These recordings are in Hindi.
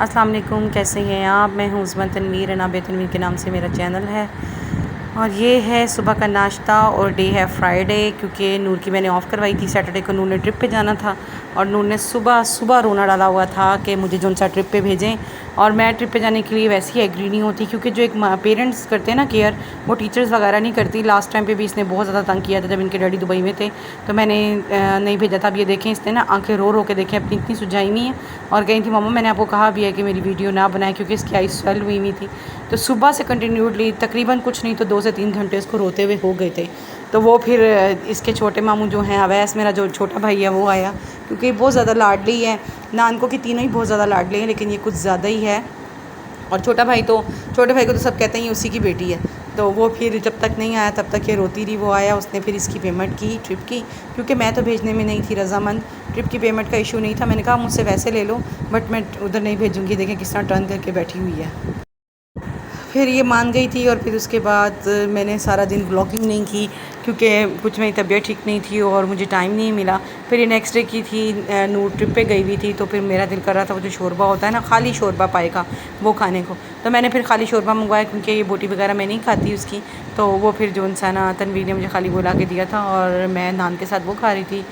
अस्सलाम वालेकुम, कैसे हैं आप। मैं हूँ उस्मा तनवीर, अनाबे तनवीर के नाम से मेरा चैनल है। और ये है सुबह का नाश्ता और डे है फ्राइडे, क्योंकि नूर की मैंने ऑफ़ करवाई थी। सैटरडे को नूर ने ट्रिप पे जाना था और नूर ने सुबह सुबह रोना डाला हुआ था कि मुझे जो सा ट्रिप पे भेजें। और मैं ट्रिप पे जाने के लिए वैसे ही एग्री नहीं होती, क्योंकि जो एक पेरेंट्स करते हैं ना केयर, वो टीचर्स वगैरह नहीं करती। लास्ट टाइम पे भी इसने बहुत ज़्यादा तंग किया था जब इनके डैडी दुबई में थे, तो मैंने नहीं भेजा था। अब ये देखें, इसने ना आंखें रो रो के देखें अपनी इतनी सुझाई नहीं है। और कही थी, मम्मा मैंने आपको कहा भी है कि मेरी वीडियो ना बनाए, क्योंकि इसकी आई स्वेल हुई थी। तो सुबह से कंटिन्यूडली तकरीबन कुछ नहीं तो 2 से 3 घंटे उसको रोते हुए हो गए थे। तो वो फिर इसके छोटे मामू जो हैं, अवैस मेरा जो छोटा भाई है, वो आया, क्योंकि बहुत ज़्यादा लाडली है। नान को कि तीनों ही बहुत ज़्यादा लाडले हैं, लेकिन ये कुछ ज़्यादा ही है। और छोटे भाई को तो सब कहते हैं ये उसी की बेटी है। तो वो फिर जब तक नहीं आया तब तक ये रोती रही। वो आया, उसने फिर इसकी पेमेंट की ट्रिप की, क्योंकि मैं तो भेजने में नहीं थी रजामंद। ट्रिप की पेमेंट का इशू नहीं था। मैंने कहा मुझसे वैसे ले लो, बट मैं उधर नहीं भेजूँगी। देखें किस तरह टर्न करके बैठी हुई है। फिर ये मान गई थी। और फिर उसके बाद मैंने सारा दिन व्लॉगिंग नहीं की, क्योंकि कुछ मेरी तबीयत ठीक नहीं थी और मुझे टाइम नहीं मिला। फिर ये नेक्स्ट डे की थी, नूर ट्रिप पे गई हुई थी, तो फिर मेरा दिल कर रहा था वो जो शोरबा होता है ना, खाली शोरबा पाए का, वो खाने को। तो मैंने फिर खाली शोरबा मंगवाया, क्योंकि ये बोटी वगैरह मैं नहीं खाती उसकी। तो वो फिर जो इंसान तनवीर ने मुझे खाली वो ला के दिया था, और मैं नान के साथ वो खा रही थी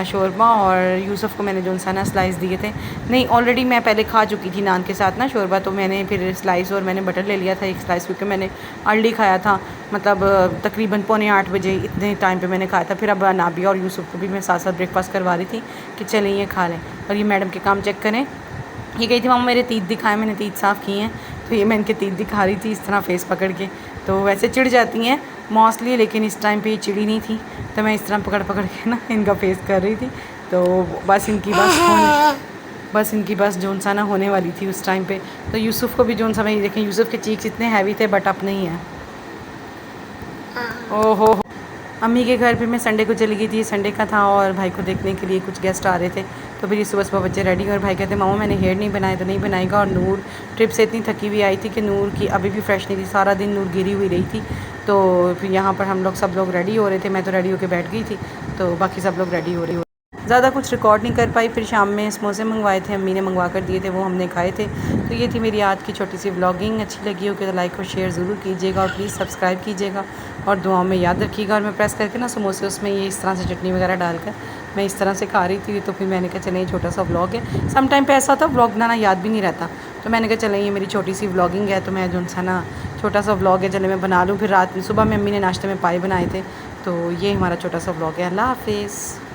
शोरबा। और यूसुफ़ को मैंने जो इंसान स्लाइस दिए थे, नहीं ऑलरेडी मैं पहले खा चुकी थी नान के साथ ना शोरबा, तो मैंने फिर स्लाइस और मैंने बटर ले लिया था 1 स्लाइस, क्योंकि मैंने अर्ली खाया था, मतलब तकरीबन 7:45 बजे इतने टाइम पे मैंने खाया था। फिर अब नाबिया और यूसुफ़ को भी मैं साथ साथ ब्रेकफास्ट करवा रही थी कि चलें ये खा लें। और ये मैडम के काम चेक करें। ये कही थी, मामा मेरे तीत दिखाएं, मैंने तीत साफ़ किए हैं। तो ये मैं इनके तीत दिखा रही थी इस तरह फेस पकड़ के। तो वैसे चिढ़ जाती हैं मोस्टली, लेकिन इस टाइम पे ये चिड़ी नहीं थी, तो मैं इस तरह पकड़ पकड़ के ना इनका फेस कर रही थी। तो बस इनकी बस जोन सा ना होने वाली थी उस टाइम पे। तो यूसुफ़ को भी जोन सा, भाई देखें यूसुफ़ के चीक्स इतने हैवी थे, बट अप नहीं है। ओहो, अम्मी के घर पे मैं संडे को चली गई थी। संडे का था और भाई को देखने के लिए कुछ गेस्ट आ रहे थे। तो फिर ये सुबह सुबह बच्चे रेडी, और भाई कहते मामा मैंने हेयर नहीं बनाया, तो नहीं बनाएगा। और नूर ट्रिप से इतनी थकी हुई आई थी कि नूर की अभी भी फ्रेश नहीं थी, सारा दिन नूर गिरी हुई रही थी। तो फिर यहाँ पर हम लोग सब लोग रेडी हो रहे थे। मैं तो रेडी होकर बैठ गई थी, तो बाकी सब लोग रेडी हो रहे। ज़्यादा कुछ रिकॉर्ड नहीं कर पाई। फिर शाम में समोसे मंगवाए थे, अम्मी ने मंगवा कर दिए थे, वो हमने खाए थे। तो ये थी मेरी आज की छोटी सी व्लॉगिंग। अच्छी लगी हो कि तो लाइक और शेयर ज़रूर कीजिएगा, और प्लीज़ सब्सक्राइब कीजिएगा, और दुआओं में याद रखिएगा। और मैं प्रेस करके ना समोसे, उसमें ये इस तरह से चटनी वगैरह डालकर मैं इस तरह से खा रही थी। तो फिर मैंने कहा चलें ये छोटा सा व्लॉग है। सम टाइम पे ऐसा होता है व्लॉग बनाना याद भी नहीं रहता, तो मैंने कहा चलें ये मेरी छोटी सी व्लॉगिंग है, तो मैं जो सा ना छोटा सा व्लॉग है चले मैं बना लूँ। फिर रात में सुबह में अम्मी ने नाश्ते में पाए बनाए थे। तो ये हमारा छोटा सा व्लॉग है। अल्लाह हाफ़िज़।